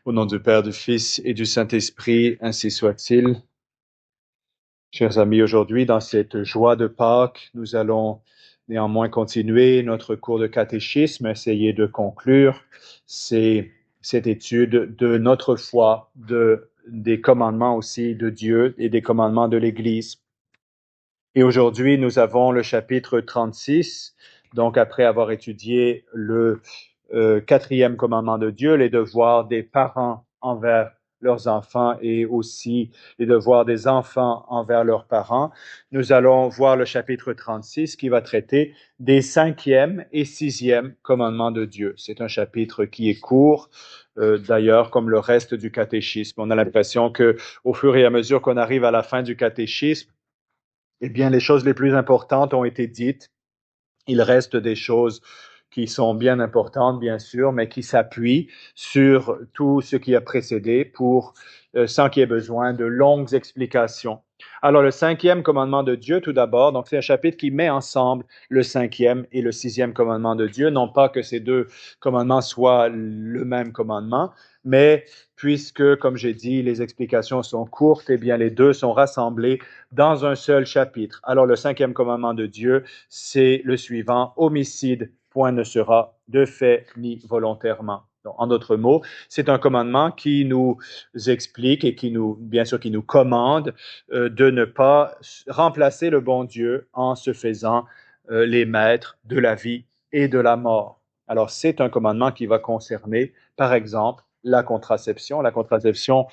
Au nom du Père, du Fils et du Saint-Esprit, ainsi soit-il. Chers amis, aujourd'hui, dans cette joie de Pâques, nous allons néanmoins continuer notre cours de catéchisme, essayer de conclure cette étude de notre foi, des commandements aussi de Dieu et des commandements de l'Église. Et aujourd'hui, nous avons le chapitre 36, donc après avoir étudié le quatrième commandement de Dieu, les devoirs des parents envers leurs enfants et aussi les devoirs des enfants envers leurs parents. Nous allons voir le chapitre 36 qui va traiter des cinquième et sixième commandements de Dieu. C'est un chapitre qui est court, d'ailleurs, comme le reste du catéchisme. On a l'impression que, au fur et à mesure qu'on arrive à la fin du catéchisme, eh bien, les choses les plus importantes ont été dites. Il reste des choses qui sont bien importantes, bien sûr, mais qui s'appuient sur tout ce qui a précédé sans qu'il y ait besoin de longues explications. Alors, le cinquième commandement de Dieu, tout d'abord, donc c'est un chapitre qui met ensemble le cinquième et le sixième commandement de Dieu. Non pas que ces deux commandements soient le même commandement, mais puisque, comme j'ai dit, les explications sont courtes, eh bien, les deux sont rassemblés dans un seul chapitre. Alors, le cinquième commandement de Dieu, c'est le suivant: homicide, point ne sera de fait ni volontairement. Donc, en d'autres mots, c'est un commandement qui nous explique et bien sûr, qui nous commande de ne pas remplacer le bon Dieu en se faisant les maîtres de la vie et de la mort. Alors, c'est un commandement qui va concerner, par exemple, la contraception. La contraception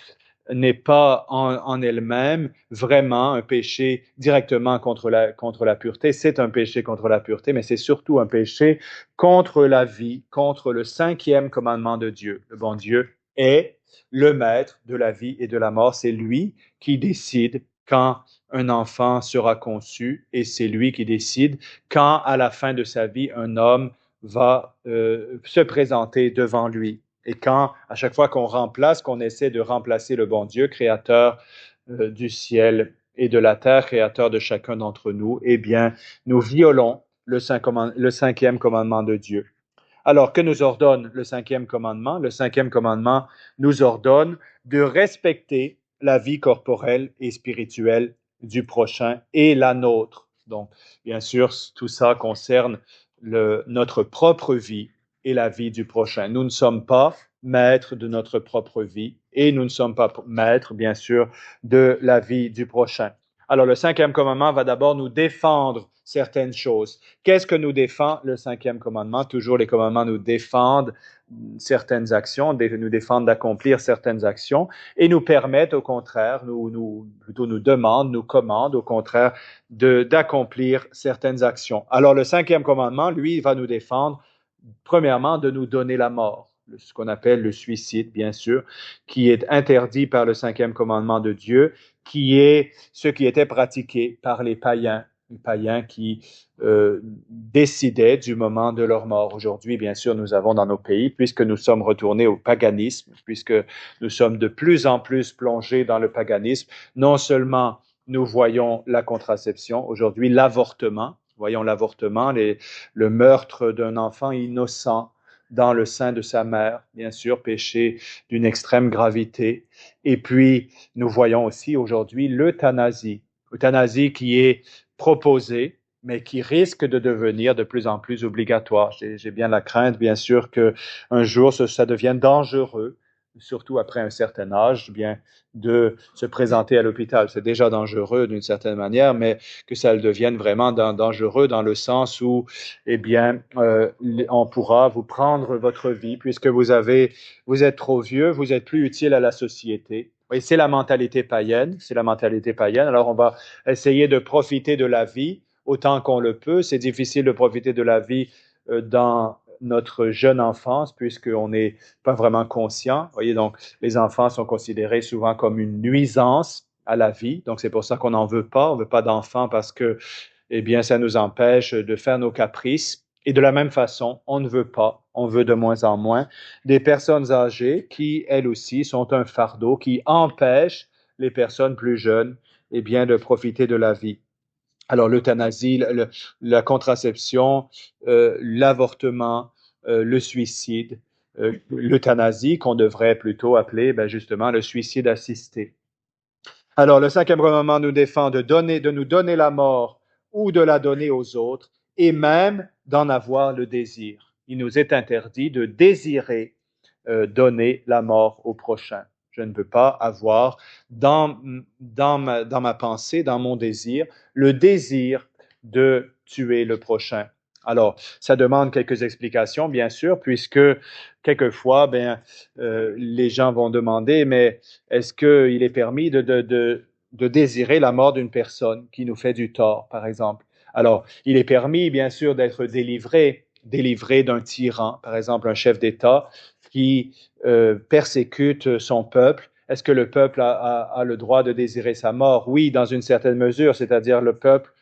n'est pas en elle-même vraiment un péché directement contre la pureté. C'est un péché contre la pureté, mais c'est surtout un péché contre la vie, contre le cinquième commandement de Dieu. Le bon Dieu est le maître de la vie et de la mort. C'est lui qui décide quand un enfant sera conçu et c'est lui qui décide quand, à la fin de sa vie, un homme va se présenter devant lui. Et quand, à chaque fois qu'on essaie de remplacer le bon Dieu, créateur du ciel et de la terre, créateur de chacun d'entre nous, eh bien, nous violons le cinquième commandement de Dieu. Alors, que nous ordonne le cinquième commandement? Le cinquième commandement nous ordonne de respecter la vie corporelle et spirituelle du prochain et la nôtre. Donc, bien sûr, tout ça concerne notre propre vie et la vie du prochain. Nous ne sommes pas maîtres de notre propre vie et nous ne sommes pas maîtres, bien sûr, de la vie du prochain. Alors, le cinquième commandement va d'abord nous défendre certaines choses. Qu'est-ce que nous défend le cinquième commandement? Toujours les commandements nous défendent certaines actions, nous défendent d'accomplir certaines actions et nous permettent au contraire, plutôt nous demandent, nous commandent au contraire d'accomplir certaines actions. Alors le cinquième commandement, lui, va nous défendre premièrement de nous donner la mort, ce qu'on appelle le suicide, bien sûr, qui est interdit par le cinquième commandement de Dieu, qui est ce qui était pratiqué par les païens qui décidaient du moment de leur mort. Aujourd'hui, bien sûr, nous avons dans nos pays, puisque nous sommes retournés au paganisme, puisque nous sommes de plus en plus plongés dans le paganisme, non seulement nous voyons la contraception, aujourd'hui l'avortement, voyons l'avortement, le meurtre d'un enfant innocent dans le sein de sa mère, bien sûr, péché d'une extrême gravité. Et puis, nous voyons aussi aujourd'hui l'euthanasie qui est proposée, mais qui risque de devenir de plus en plus obligatoire. J'ai bien la crainte, bien sûr, qu'un jour, ça devienne dangereux, surtout après un certain âge, bien de se présenter à l'hôpital. C'est déjà dangereux d'une certaine manière, mais que ça le devienne vraiment dangereux dans le sens où, eh bien, on pourra vous prendre votre vie puisque vous êtes trop vieux, vous êtes plus utile à la société. Oui, c'est la mentalité païenne, Alors, on va essayer de profiter de la vie autant qu'on le peut. C'est difficile de profiter de la vie dans notre jeune enfance, puisqu'on n'est pas vraiment conscient. Vous voyez, donc, les enfants sont considérés souvent comme une nuisance à la vie. Donc, c'est pour ça qu'on n'en veut pas. On ne veut pas d'enfants parce que, eh bien, ça nous empêche de faire nos caprices. Et de la même façon, on ne veut pas, on veut de moins en moins des personnes âgées qui, elles aussi, sont un fardeau, qui empêchent les personnes plus jeunes, eh bien, de profiter de la vie. Alors, l'euthanasie, la contraception, l'avortement, le suicide, l'euthanasie qu'on devrait plutôt appeler justement le suicide assisté. Alors, le cinquième commandement nous défend de nous donner la mort ou de la donner aux autres, et même d'en avoir le désir. Il nous est interdit de désirer donner la mort au prochain. Je ne veux pas avoir dans ma pensée, dans mon désir, le désir de tuer le prochain. Alors, ça demande quelques explications, bien sûr, puisque quelquefois, les gens vont demander, mais est-ce qu'il est permis de désirer la mort d'une personne qui nous fait du tort, par exemple? Alors, il est permis, bien sûr, d'être délivré d'un tyran, par exemple un chef d'État qui persécute son peuple. Est-ce que le peuple a le droit de désirer sa mort? Oui, dans une certaine mesure, c'est-à-dire le peuple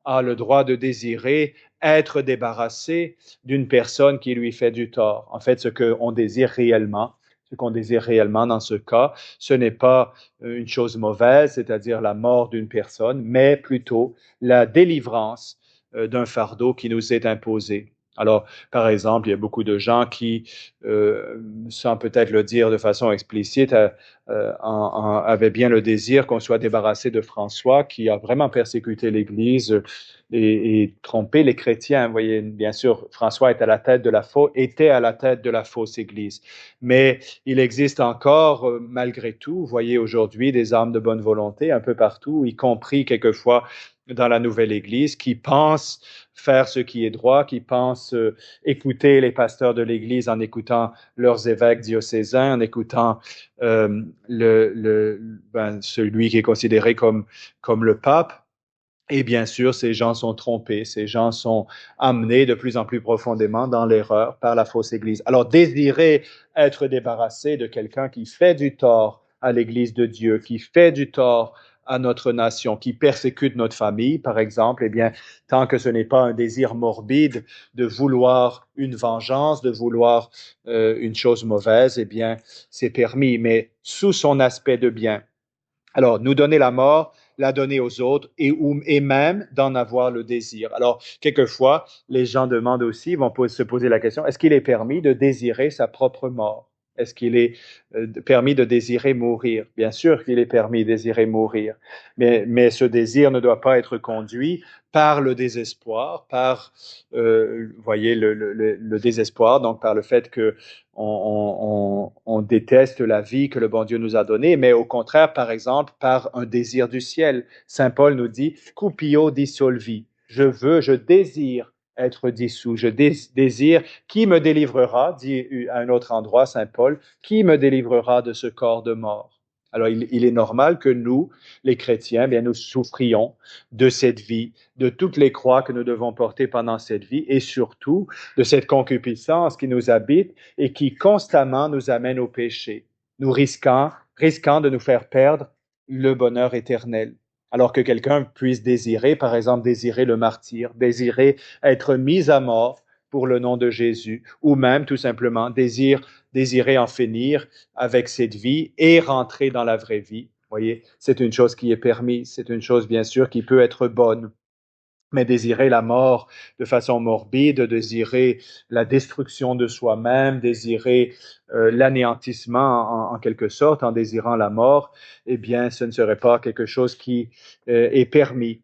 a le droit de désirer être débarrassé d'une personne qui lui fait du tort. En fait, ce qu'on désire réellement dans ce cas, ce n'est pas une chose mauvaise, c'est-à-dire la mort d'une personne, mais plutôt la délivrance d'un fardeau qui nous est imposé. Alors, par exemple, il y a beaucoup de gens qui, sans peut-être le dire de façon explicite, avaient bien le désir qu'on soit débarrassé de François, qui a vraiment persécuté l'Église et trompé les chrétiens. Vous voyez, bien sûr, François était à la tête de la fausse Église. Mais il existe encore, malgré tout, vous voyez aujourd'hui des âmes de bonne volonté un peu partout, y compris quelquefois dans la nouvelle Église, qui pensent faire ce qui est droit, qui pensent écouter les pasteurs de l'Église en écoutant leurs évêques diocésains, en écoutant celui qui est considéré comme le pape. Et bien sûr, ces gens sont trompés, ces gens sont amenés de plus en plus profondément dans l'erreur par la fausse Église. Alors, désirer être débarrassé de quelqu'un qui fait du tort à l'Église de Dieu, qui fait du tort à notre nation, qui persécute notre famille, par exemple, eh bien, tant que ce n'est pas un désir morbide de vouloir une vengeance, de vouloir une chose mauvaise, eh bien, c'est permis, mais sous son aspect de bien. Alors, nous donner la mort, la donner aux autres et même d'en avoir le désir. Alors, quelquefois, les gens demandent aussi, vont se poser la question, est-ce qu'il est permis de désirer sa propre mort? Est-ce qu'il est permis de désirer mourir? Bien sûr qu'il est permis de désirer mourir, mais ce désir ne doit pas être conduit par le désespoir, par, voyez, le désespoir, donc par le fait que on déteste la vie que le bon Dieu nous a donnée, mais au contraire, par exemple, par un désir du ciel. Saint Paul nous dit, cupio dissolvi. Je désire être dissous. Je désire, qui me délivrera, dit à un autre endroit Saint Paul, qui me délivrera de ce corps de mort? Alors, il est normal que nous, les chrétiens, bien, nous souffrions de cette vie, de toutes les croix que nous devons porter pendant cette vie et surtout de cette concupiscence qui nous habite et qui constamment nous amène au péché, nous risquant de nous faire perdre le bonheur éternel. Alors que quelqu'un puisse désirer, par exemple, désirer le martyre, désirer être mis à mort pour le nom de Jésus, ou même tout simplement désirer en finir avec cette vie et rentrer dans la vraie vie. Vous voyez, c'est une chose qui est permise, c'est une chose bien sûr qui peut être bonne. Mais désirer la mort de façon morbide, désirer la destruction de soi-même, désirer l'anéantissement en quelque sorte, en désirant la mort, eh bien, ce ne serait pas quelque chose qui est permis.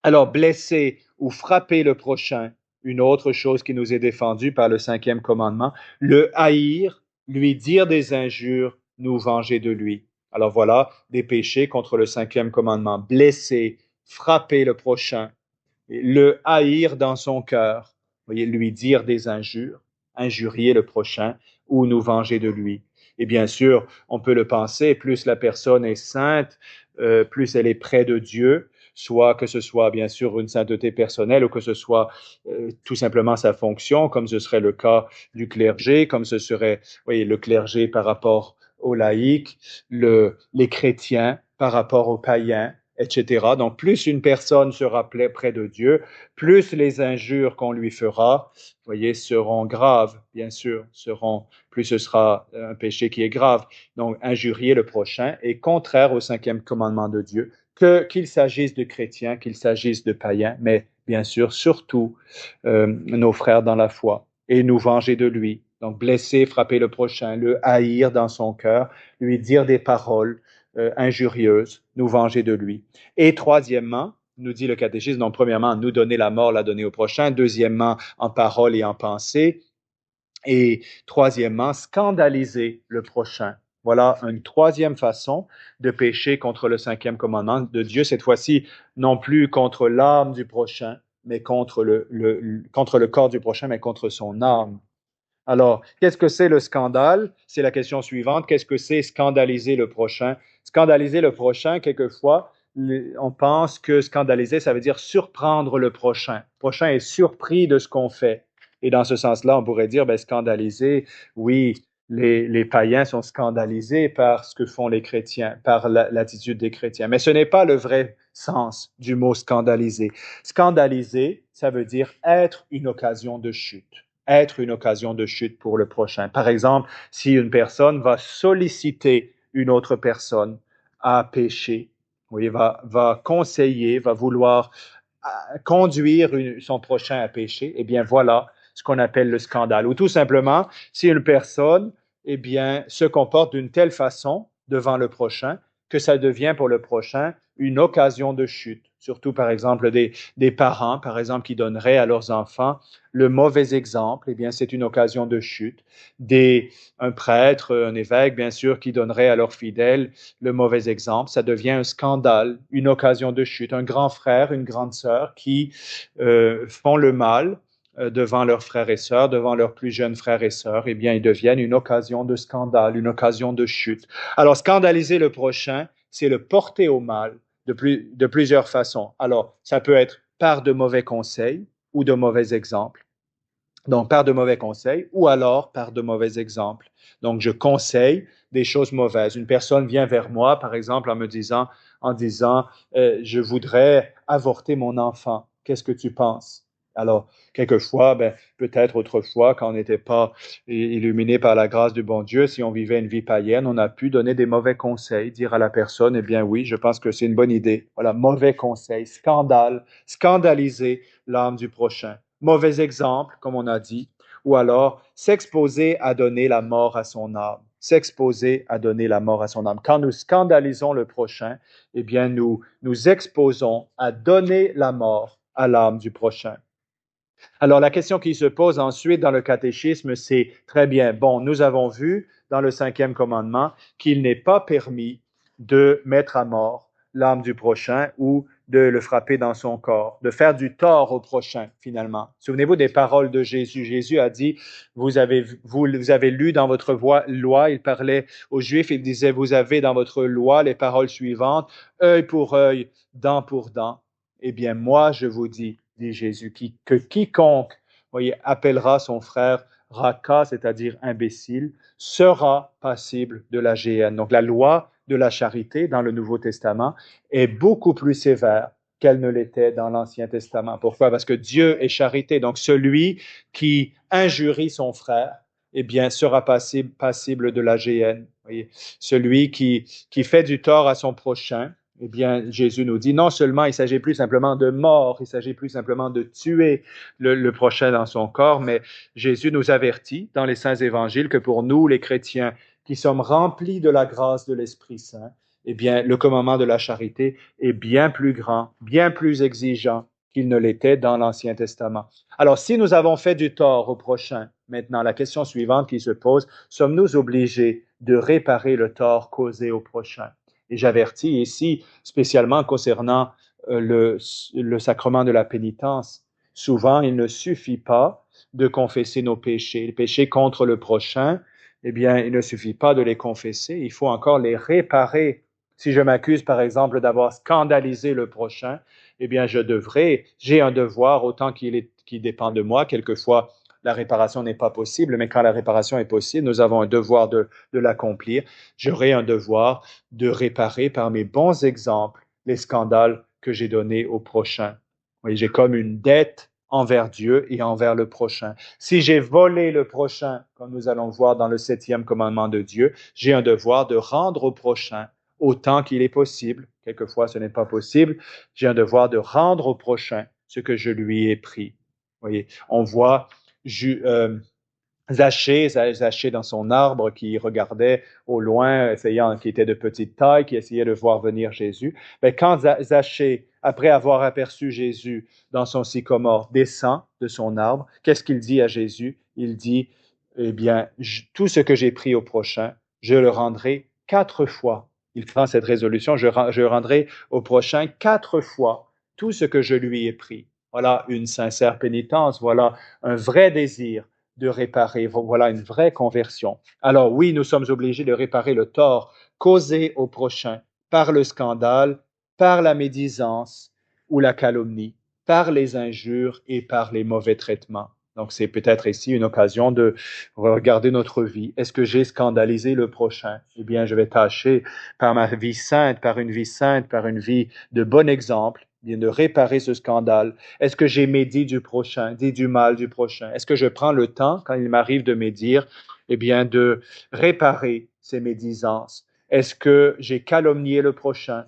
Alors, blesser ou frapper le prochain, une autre chose qui nous est défendue par le cinquième commandement, le haïr, lui dire des injures, nous venger de lui. Alors voilà des péchés contre le cinquième commandement. Blesser, frapper le prochain, le haïr dans son cœur, voyez, lui dire des injures, injurier le prochain ou nous venger de lui. Et bien sûr, on peut le penser, plus la personne est sainte, plus elle est près de Dieu, soit que ce soit bien sûr une sainteté personnelle ou que ce soit tout simplement sa fonction, comme ce serait le cas du clergé, comme ce serait, voyez, le clergé par rapport aux laïcs, les chrétiens par rapport aux païens, etc. Donc, plus une personne sera près de Dieu, plus les injures qu'on lui fera, voyez, seront graves, bien sûr, plus ce sera un péché qui est grave. Donc, injurier le prochain est contraire au cinquième commandement de Dieu, qu'il s'agisse de chrétiens, qu'il s'agisse de païens, mais bien sûr, surtout nos frères dans la foi, et nous venger de lui. Donc, blesser, frapper le prochain, le haïr dans son cœur, lui dire des paroles injurieuses, nous venger de lui. Et troisièmement, nous dit le catéchisme, donc premièrement, nous donner la mort, la donner au prochain. Deuxièmement, en parole et en pensée. Et troisièmement, scandaliser le prochain. Voilà une troisième façon de pécher contre le cinquième commandement de Dieu, cette fois-ci non plus contre l'âme du prochain, mais contre le corps du prochain, mais contre son âme. Alors, qu'est-ce que c'est le scandale? C'est la question suivante. Qu'est-ce que c'est scandaliser le prochain? Scandaliser le prochain, quelquefois, on pense que scandaliser, ça veut dire surprendre le prochain. Le prochain est surpris de ce qu'on fait. Et dans ce sens-là, on pourrait dire, ben, scandaliser, oui, les païens sont scandalisés par ce que font les chrétiens, par l'attitude des chrétiens. Mais ce n'est pas le vrai sens du mot scandaliser. Scandaliser, ça veut dire être une occasion de chute. Être une occasion de chute pour le prochain. Par exemple, si une personne va solliciter une autre personne à pécher, oui, va conseiller, va vouloir conduire son prochain à pécher, eh bien voilà ce qu'on appelle le scandale. Ou tout simplement, si une personne, eh bien, se comporte d'une telle façon devant le prochain que ça devient pour le prochain une occasion de chute. Surtout, par exemple, des parents, par exemple, qui donneraient à leurs enfants le mauvais exemple, eh bien, c'est une occasion de chute. Un prêtre, un évêque, bien sûr, qui donnerait à leurs fidèles le mauvais exemple, ça devient un scandale, une occasion de chute. Un grand frère, une grande sœur qui font le mal devant leurs frères et sœurs, devant leurs plus jeunes frères et sœurs, eh bien, ils deviennent une occasion de scandale, une occasion de chute. Alors, scandaliser le prochain, c'est le porter au mal de plusieurs façons. Alors, ça peut être par de mauvais conseils ou de mauvais exemples. Donc, par de mauvais conseils ou alors par de mauvais exemples. Donc, je conseille des choses mauvaises. Une personne vient vers moi, par exemple, en disant, je voudrais avorter mon enfant. Qu'est-ce que tu penses? Alors, quelquefois, peut-être autrefois, quand on n'était pas illuminé par la grâce du bon Dieu, si on vivait une vie païenne, on a pu donner des mauvais conseils, dire à la personne, eh bien oui, je pense que c'est une bonne idée. Voilà, mauvais conseil, scandale, scandaliser l'âme du prochain. Mauvais exemple, comme on a dit, ou alors s'exposer à donner la mort à son âme. S'exposer à donner la mort à son âme. Quand nous scandalisons le prochain, eh bien, nous exposons à donner la mort à l'âme du prochain. Alors, la question qui se pose ensuite dans le catéchisme, c'est très bien, bon, nous avons vu dans le cinquième commandement qu'il n'est pas permis de mettre à mort l'âme du prochain ou de le frapper dans son corps, de faire du tort au prochain, finalement. Souvenez-vous des paroles de Jésus. Jésus a dit, vous avez lu dans votre loi, il parlait aux Juifs, il disait, vous avez dans votre loi les paroles suivantes, œil pour œil, dent pour dent. Eh bien, moi, je vous dis, dit Jésus, que quiconque, voyez, appellera son frère raka, c'est-à-dire imbécile, sera passible de la géhenne. Donc, la loi de la charité dans le Nouveau Testament est beaucoup plus sévère qu'elle ne l'était dans l'Ancien Testament. Pourquoi? Parce que Dieu est charité. Donc, celui qui injurie son frère, eh bien, sera passible de la géhenne. Voyez. Celui qui fait du tort à son prochain, eh bien, Jésus nous dit, non seulement il ne s'agit plus simplement de mort, il ne s'agit plus simplement de tuer le prochain dans son corps, mais Jésus nous avertit dans les saints évangiles que pour nous, les chrétiens, qui sommes remplis de la grâce de l'Esprit Saint, eh bien, le commandement de la charité est bien plus grand, bien plus exigeant qu'il ne l'était dans l'Ancien Testament. Alors, si nous avons fait du tort au prochain, maintenant, la question suivante qui se pose, sommes-nous obligés de réparer le tort causé au prochain? Et j'avertis ici, spécialement concernant le sacrement de la pénitence, souvent il ne suffit pas de confesser nos péchés. Les péchés contre le prochain, eh bien, il ne suffit pas de les confesser, il faut encore les réparer. Si je m'accuse, par exemple, d'avoir scandalisé le prochain, eh bien, j'ai un devoir, autant qu'il dépend de moi. Quelquefois, la réparation n'est pas possible, mais quand la réparation est possible, nous avons un devoir de l'accomplir. J'aurai un devoir de réparer par mes bons exemples les scandales que j'ai donnés au prochain. Oui, j'ai comme une dette envers Dieu et envers le prochain. Si j'ai volé le prochain, comme nous allons voir dans le 7e commandement de Dieu, j'ai un devoir de rendre au prochain autant qu'il est possible. Quelquefois, ce n'est pas possible. J'ai un devoir de rendre au prochain ce que je lui ai pris. Vous voyez, on voit Zachée dans son arbre, qui regardait au loin, qui était de petite taille, qui essayait de voir venir Jésus. Mais quand Zachée, après avoir aperçu Jésus dans son sycomore, descend de son arbre, qu'est-ce qu'il dit à Jésus? Il dit, eh bien, tout ce que j'ai pris au prochain, je le rendrai 4 fois. Il prend cette résolution, je rendrai au prochain 4 fois tout ce que je lui ai pris. Voilà une sincère pénitence, voilà un vrai désir de réparer. Voilà une vraie conversion. Alors oui, nous sommes obligés de réparer le tort causé au prochain par le scandale, par la médisance ou la calomnie, par les injures et par les mauvais traitements. Donc c'est peut-être ici une occasion de regarder notre vie. Est-ce que j'ai scandalisé le prochain? Eh bien, je vais tâcher par ma vie sainte, par une vie sainte, par une vie de bon exemple, de réparer ce scandale. Est-ce que j'ai médit du prochain, dit du mal du prochain? Est-ce que je prends le temps, quand il m'arrive de médire, eh bien, de réparer ces médisances? Est-ce que j'ai calomnié le prochain?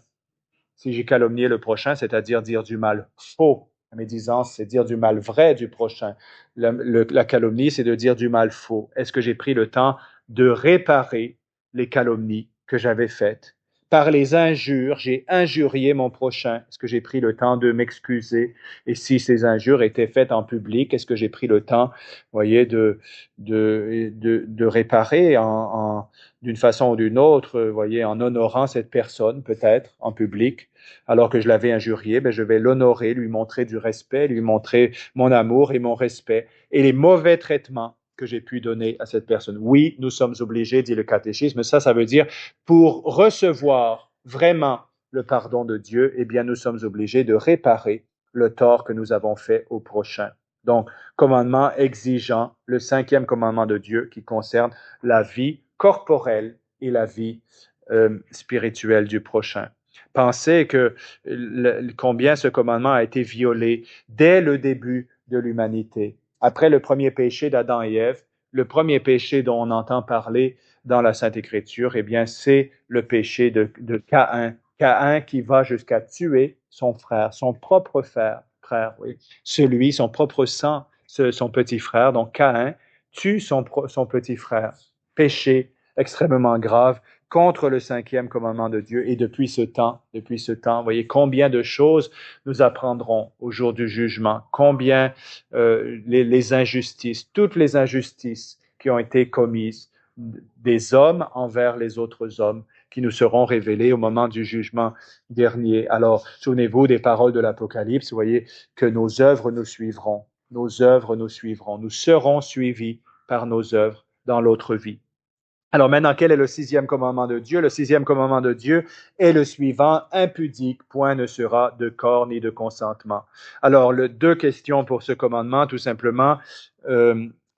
Si j'ai calomnié le prochain, c'est-à-dire dire du mal faux. La médisance, c'est dire du mal vrai du prochain. La calomnie, c'est de dire du mal faux. Est-ce que j'ai pris le temps de réparer les calomnies que j'avais faites? Par les injures, j'ai injurié mon prochain. Est-ce que j'ai pris le temps de m'excuser? Et si ces injures étaient faites en public, est-ce que j'ai pris le temps, voyez, de réparer d'une façon ou d'une autre, voyez, en honorant cette personne, peut-être, en public, alors que je l'avais injurié, ben je vais l'honorer, lui montrer du respect, lui montrer mon amour et mon respect et les mauvais traitements que j'ai pu donner à cette personne. Oui, nous sommes obligés, dit le catéchisme, ça veut dire pour recevoir vraiment le pardon de Dieu, eh bien, nous sommes obligés de réparer le tort que nous avons fait au prochain. Donc, commandement exigeant, le 5e commandement de Dieu qui concerne la vie corporelle et la vie spirituelle du prochain. Pensez que combien ce commandement a été violé dès le début de l'humanité. Après le premier péché d'Adam et Ève, le premier péché dont on entend parler dans la Sainte Écriture, eh bien, c'est le péché de Caïn. Caïn qui va jusqu'à tuer son frère, son propre frère, oui, son propre sang, son petit frère. Donc, Caïn tue son petit frère. Péché extrêmement grave contre le 5e commandement de Dieu. Et depuis ce temps, voyez combien de choses nous apprendrons au jour du jugement, combien les injustices, toutes les injustices qui ont été commises des hommes envers les autres hommes, qui nous seront révélées au moment du jugement dernier. Alors, souvenez-vous des paroles de l'Apocalypse, vous voyez que nos œuvres nous suivront, nos œuvres nous suivront, nous serons suivis par nos œuvres dans l'autre vie. Alors maintenant, quel est le 6e commandement de Dieu? Le 6e commandement de Dieu est le suivant, impudique, point ne sera de corps ni de consentement. Alors, deux questions pour ce commandement, tout simplement.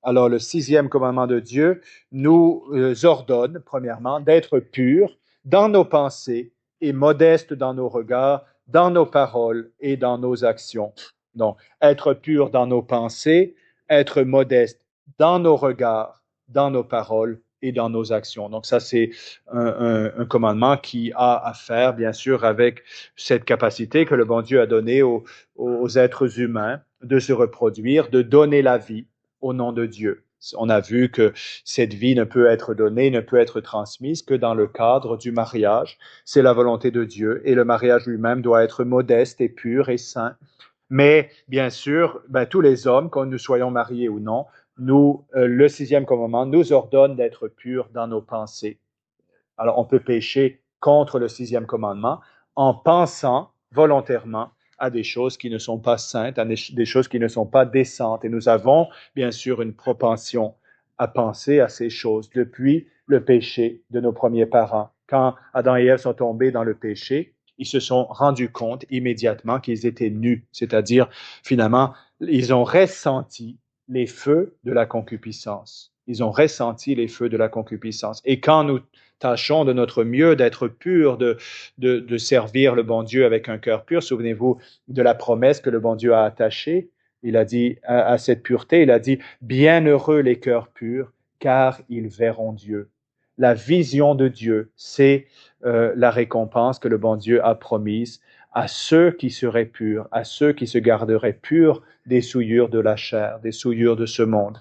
Alors, le 6e commandement de Dieu nous ordonne, premièrement, d'être purs dans nos pensées et modestes dans nos regards, dans nos paroles et dans nos actions. Donc, être purs dans nos pensées, être modeste dans nos regards, dans nos paroles et dans nos actions. Donc ça, c'est un commandement qui a à faire, bien sûr, avec cette capacité que le bon Dieu a donnée aux êtres humains de se reproduire, de donner la vie au nom de Dieu. On a vu que cette vie ne peut être donnée, ne peut être transmise que dans le cadre du mariage. C'est la volonté de Dieu et le mariage lui-même doit être modeste et pur et saint. Mais bien sûr, tous les hommes, quand nous soyons mariés ou non, le 6e commandement nous ordonne d'être purs dans nos pensées. Alors, on peut pécher contre le 6e commandement en pensant volontairement à des choses qui ne sont pas saintes, à des choses qui ne sont pas décentes. Et nous avons, bien sûr, une propension à penser à ces choses depuis le péché de nos premiers parents. Quand Adam et Ève sont tombés dans le péché, ils se sont rendus compte immédiatement qu'ils étaient nus, c'est-à-dire, finalement, ils ont ressenti les feux de la concupiscence. Ils ont ressenti les feux de la concupiscence. Et quand nous tâchons de notre mieux d'être purs, de servir le bon Dieu avec un cœur pur, souvenez-vous de la promesse que le bon Dieu a attachée. Il a dit à cette pureté, il a dit « Bienheureux les cœurs purs, car ils verront Dieu ». La vision de Dieu, c'est la récompense que le bon Dieu a promise à ceux qui seraient purs, à ceux qui se garderaient purs des souillures de la chair, des souillures de ce monde.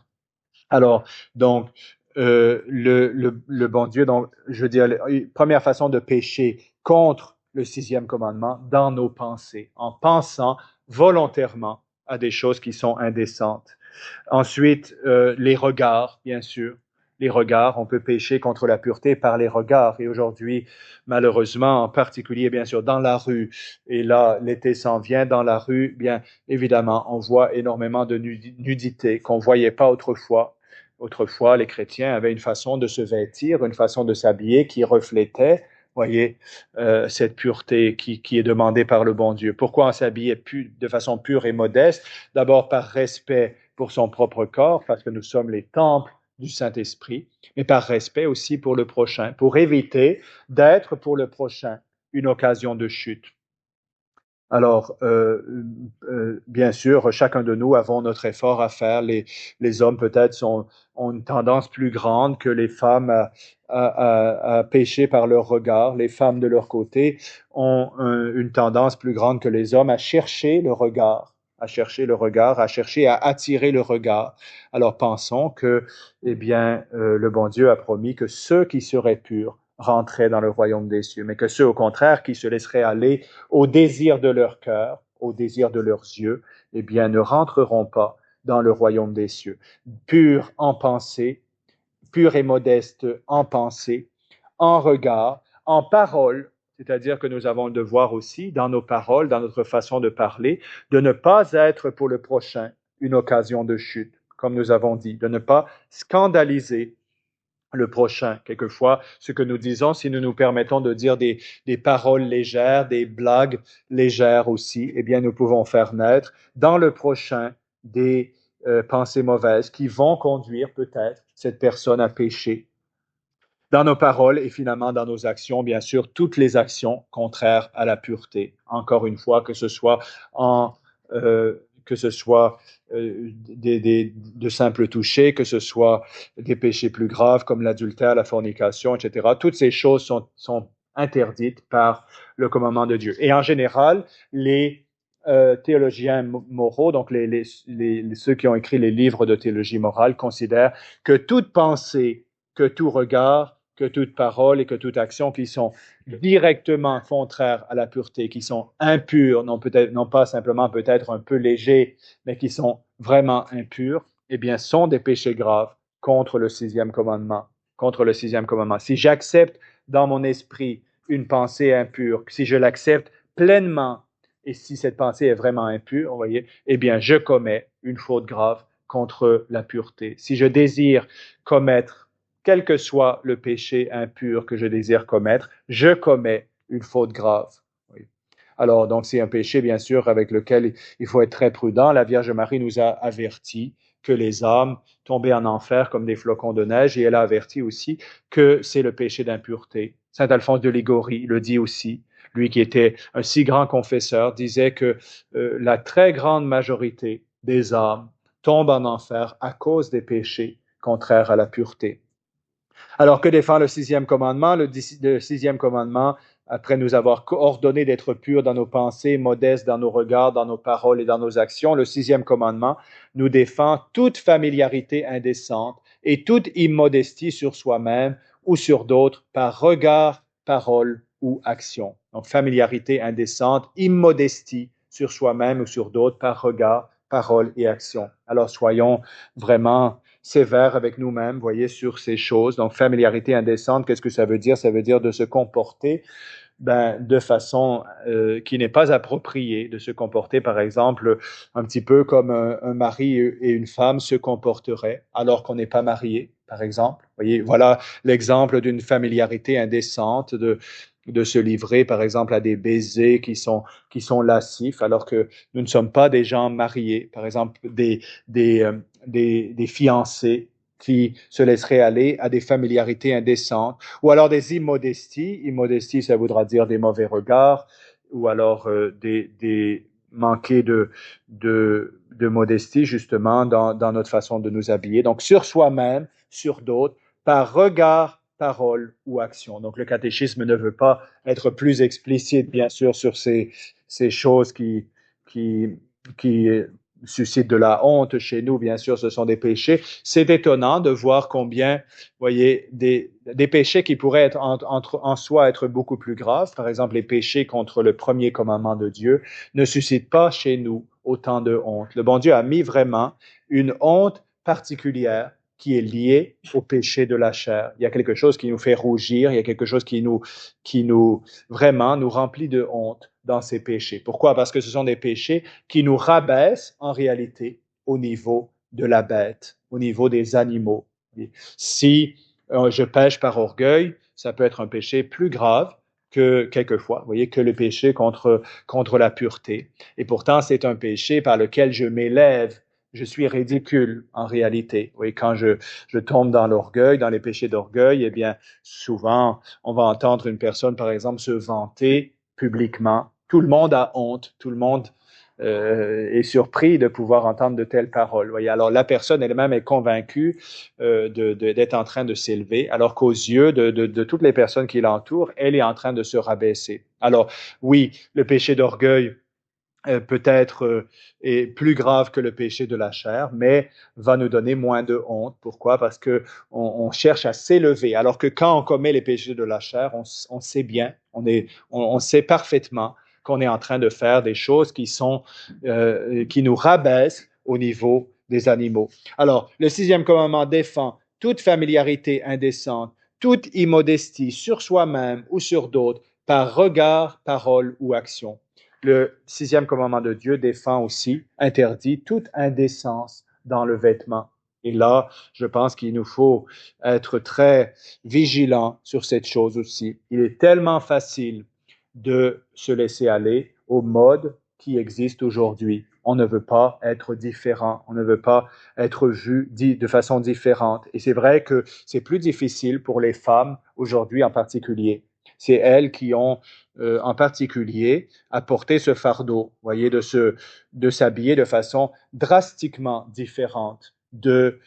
Alors, donc, le bon Dieu, donc, je veux dire, première façon de pécher contre le sixième commandement, dans nos pensées, en pensant volontairement à des choses qui sont indécentes. Ensuite, les regards, bien sûr. Les regards, on peut pécher contre la pureté par les regards. Et aujourd'hui, malheureusement, en particulier, bien sûr, dans la rue, et là, l'été s'en vient, dans la rue, bien évidemment, on voit énormément de nudité qu'on ne voyait pas autrefois. Autrefois, les chrétiens avaient une façon de se vêtir, une façon de s'habiller qui reflétait, voyez, cette pureté qui est demandée par le bon Dieu. Pourquoi on s'habillait de façon pure et modeste? D'abord par respect pour son propre corps, parce que nous sommes les temples du Saint-Esprit, mais par respect aussi pour le prochain, pour éviter d'être pour le prochain une occasion de chute. Alors, bien sûr, chacun de nous avons notre effort à faire. Les hommes peut-être ont une tendance plus grande que les femmes à pécher par leur regard. Les femmes de leur côté ont une tendance plus grande que les hommes à chercher le regard, à chercher à attirer le regard. Alors pensons que, eh bien, le bon Dieu a promis que ceux qui seraient purs rentraient dans le royaume des cieux, mais que ceux, au contraire, qui se laisseraient aller au désir de leur cœur, au désir de leurs yeux, eh bien, ne rentreront pas dans le royaume des cieux. Pur en pensée, pur et modeste en pensée, en regard, en parole, c'est-à-dire que nous avons le devoir aussi, dans nos paroles, dans notre façon de parler, de ne pas être pour le prochain une occasion de chute, comme nous avons dit, de ne pas scandaliser le prochain. Quelquefois, ce que nous disons, si nous nous permettons de dire des paroles légères, des blagues légères aussi, eh bien, nous pouvons faire naître dans le prochain des pensées mauvaises qui vont conduire peut-être cette personne à pécher. Dans nos paroles et finalement dans nos actions, bien sûr, toutes les actions contraires à la pureté. Encore une fois, que ce soit de simples touchés, que ce soit des péchés plus graves comme l'adultère, la fornication, etc. Toutes ces choses sont interdites par le commandement de Dieu. Et en général, les théologiens moraux, donc ceux qui ont écrit les livres de théologie morale, considèrent que toute pensée, que tout regard, que toute parole et que toute action qui sont directement contraires à la pureté, qui sont impures, non pas simplement peut-être un peu légers, mais qui sont vraiment impures, eh bien, sont des péchés graves contre le sixième commandement. Contre le sixième commandement. Si j'accepte dans mon esprit une pensée impure, si je l'accepte pleinement, et si cette pensée est vraiment impure, vous voyez, eh bien, je commets une faute grave contre la pureté. Si je désire commettre quel que soit le péché impur que je désire commettre, je commets une faute grave. Oui. Alors, donc, c'est un péché, bien sûr, avec lequel il faut être très prudent. La Vierge Marie nous a averti que les âmes tombaient en enfer comme des flocons de neige, et elle a averti aussi que c'est le péché d'impureté. Saint Alphonse de Ligorie le dit aussi. Lui qui était un si grand confesseur, disait que la très grande majorité des âmes tombent en enfer à cause des péchés contraires à la pureté. Alors que défend le sixième commandement? Le sixième commandement, après nous avoir ordonné d'être purs dans nos pensées, modestes dans nos regards, dans nos paroles et dans nos actions, le sixième commandement nous défend toute familiarité indécente et toute immodestie sur soi-même ou sur d'autres par regard, parole ou action. Donc familiarité indécente, immodestie sur soi-même ou sur d'autres par regard, parole et action. Alors soyons vraiment sévères avec nous-mêmes, voyez, sur ces choses. Donc, familiarité indécente, qu'est-ce que ça veut dire? Ça veut dire de se comporter de façon qui n'est pas appropriée, de se comporter, par exemple, un petit peu comme un mari et une femme se comporteraient alors qu'on n'est pas marié, par exemple. Voyez, voilà l'exemple d'une familiarité indécente, de se livrer, par exemple, à des baisers qui sont lascifs, alors que nous ne sommes pas des gens mariés, par exemple, des fiancés qui se laisseraient aller à des familiarités indécentes, ou alors des immodesties. Immodestie, ça voudra dire des mauvais regards, ou alors des manquer de modestie, justement, dans notre façon de nous habiller. Donc, sur soi-même, sur d'autres, par regard, parole ou action. Donc, le catéchisme ne veut pas être plus explicite, bien sûr, sur ces choses qui suscitent de la honte chez nous, bien sûr, ce sont des péchés. C'est étonnant de voir combien, vous voyez, des péchés qui pourraient être en soi être beaucoup plus graves, par exemple les péchés contre le premier commandement de Dieu, ne suscitent pas chez nous autant de honte. Le bon Dieu a mis vraiment une honte particulière qui est liée au péché de la chair. Il y a quelque chose qui nous fait rougir, il y a quelque chose qui nous vraiment nous remplit de honte dans ces péchés. Pourquoi? Parce que ce sont des péchés qui nous rabaissent en réalité au niveau de la bête, au niveau des animaux. Si je pêche par orgueil, ça peut être un péché plus grave que quelquefois, vous voyez, que le péché contre la pureté. Et pourtant, c'est un péché par lequel je m'élève. Je suis ridicule en réalité. Vous voyez, quand je tombe dans l'orgueil, dans les péchés d'orgueil, eh bien, souvent, on va entendre une personne, par exemple, se vanter publiquement. Tout le monde a honte, tout le monde est surpris de pouvoir entendre de telles paroles. Voyez, alors la personne elle-même est convaincue d'être en train de s'élever, alors qu'aux yeux de toutes les personnes qui l'entourent, elle est en train de se rabaisser. Alors oui, le péché d'orgueil peut-être est plus grave que le péché de la chair, mais va nous donner moins de honte. Pourquoi? Parce que on cherche à s'élever, alors que quand on commet les péchés de la chair, on sait bien, on sait parfaitement qu'on est en train de faire des choses qui nous rabaissent au niveau des animaux. Alors, le 6e commandement défend toute familiarité indécente, toute immodestie sur soi-même ou sur d'autres, par regard, parole ou action. Le 6e commandement de Dieu défend aussi, interdit toute indécence dans le vêtement. Et là, je pense qu'il nous faut être très vigilants sur cette chose aussi. Il est tellement facile de se laisser aller aux modes qui existent aujourd'hui. On ne veut pas être différent, on ne veut pas être vu de façon différente. Et c'est vrai que c'est plus difficile pour les femmes aujourd'hui en particulier. C'est elles qui ont en particulier à porter ce fardeau, voyez, de s'habiller de façon drastiquement différente de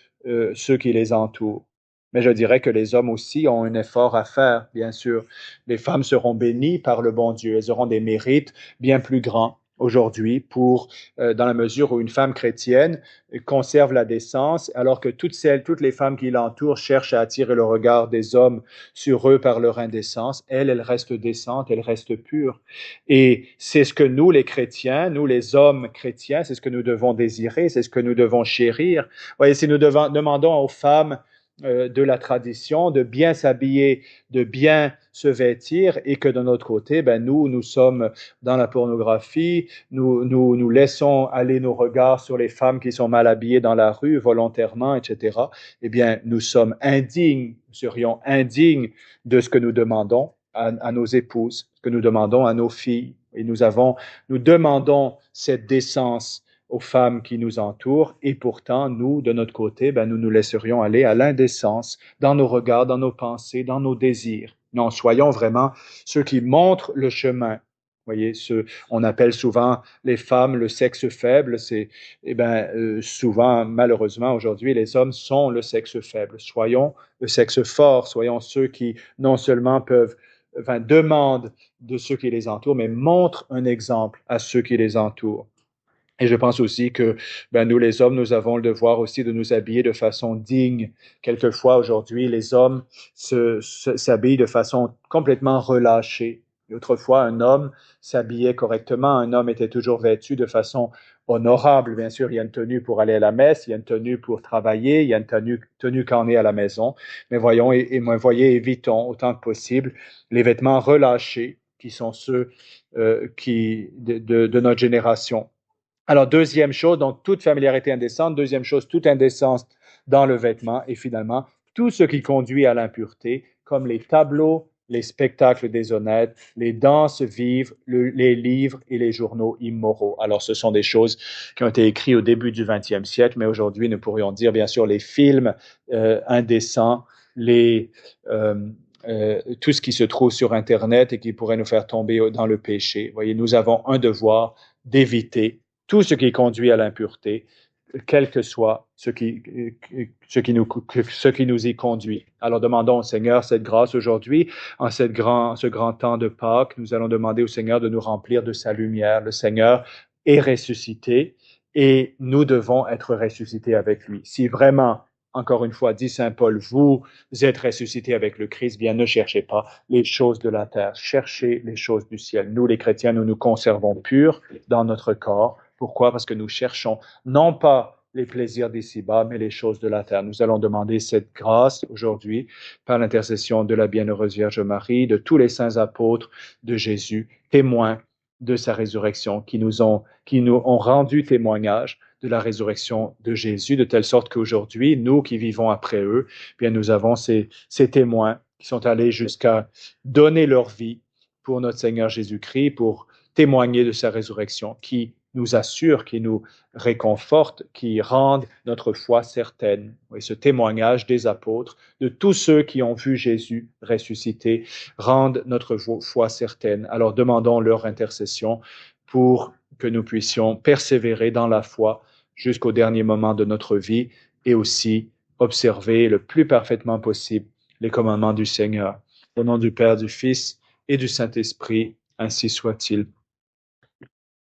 ceux qui les entourent. Mais je dirais que les hommes aussi ont un effort à faire, bien sûr. Les femmes seront bénies par le bon Dieu. Elles auront des mérites bien plus grands aujourd'hui dans la mesure où une femme chrétienne conserve la décence, alors que toutes les femmes qui l'entourent cherchent à attirer le regard des hommes sur eux par leur indécence. Elle reste décente, elle reste pure. Et c'est ce que nous, les chrétiens, nous, les hommes chrétiens, c'est ce que nous devons désirer, c'est ce que nous devons chérir. Vous voyez, si nous demandons aux femmes de la tradition, de bien s'habiller, de bien se vêtir, et que de notre côté, nous sommes dans la pornographie, nous laissons aller nos regards sur les femmes qui sont mal habillées dans la rue volontairement, etc. Eh bien, nous serions indignes de ce que nous demandons à nos épouses, ce que nous demandons à nos filles. Et nous demandons cette décence aux femmes qui nous entourent, et pourtant, nous, de notre côté, nous nous laisserions aller à l'indécence dans nos regards, dans nos pensées, dans nos désirs. Non, soyons vraiment ceux qui montrent le chemin. Vous voyez, on appelle souvent les femmes le sexe faible. Souvent, malheureusement, aujourd'hui, les hommes sont le sexe faible. Soyons le sexe fort, soyons ceux qui non seulement demandent de ceux qui les entourent, mais montrent un exemple à ceux qui les entourent. Et je pense aussi que nous, les hommes, nous avons le devoir aussi de nous habiller de façon digne. Quelquefois, aujourd'hui, les hommes s'habillent de façon complètement relâchée. Autrefois, un homme s'habillait correctement, un homme était toujours vêtu de façon honorable. Bien sûr, il y a une tenue pour aller à la messe, il y a une tenue pour travailler, il y a une tenue quand on est à la maison. Mais voyez, évitons autant que possible les vêtements relâchés qui sont ceux de notre génération. Alors, deuxième chose, donc toute familiarité indécente. Deuxième chose, toute indécence dans le vêtement. Et finalement, tout ce qui conduit à l'impureté, comme les tableaux, les spectacles déshonnêtes, les danses vives, les livres et les journaux immoraux. Alors, ce sont des choses qui ont été écrites au début du 20e siècle, mais aujourd'hui, nous pourrions dire, bien sûr, les films indécents, tout ce qui se trouve sur Internet et qui pourrait nous faire tomber dans le péché. Vous voyez, nous avons un devoir d'éviter tout ce qui conduit à l'impureté, quel que soit ce qui nous y conduit. Alors demandons au Seigneur cette grâce aujourd'hui, en ce grand temps de Pâques. Nous allons demander au Seigneur de nous remplir de sa lumière. Le Seigneur est ressuscité et nous devons être ressuscités avec lui. Si vraiment, encore une fois, dit Saint Paul, vous êtes ressuscités avec le Christ, bien ne cherchez pas les choses de la terre, cherchez les choses du ciel. Nous, les chrétiens, nous nous conservons purs dans notre corps. Pourquoi? Parce que nous cherchons non pas les plaisirs d'ici-bas, mais les choses de la terre. Nous allons demander cette grâce aujourd'hui par l'intercession de la bienheureuse Vierge Marie, de tous les saints apôtres de Jésus, témoins de sa résurrection, qui nous ont rendu témoignage de la résurrection de Jésus, de telle sorte qu'aujourd'hui, nous qui vivons après eux, bien nous avons ces témoins qui sont allés jusqu'à donner leur vie pour notre Seigneur Jésus-Christ, pour témoigner de sa résurrection, qui nous assure, qui nous réconforte, qui rendent notre foi certaine. Et ce témoignage des apôtres, de tous ceux qui ont vu Jésus ressuscité, rendent notre foi certaine. Alors demandons leur intercession pour que nous puissions persévérer dans la foi jusqu'au dernier moment de notre vie et aussi observer le plus parfaitement possible les commandements du Seigneur. Au nom du Père, du Fils et du Saint-Esprit, ainsi soit-il.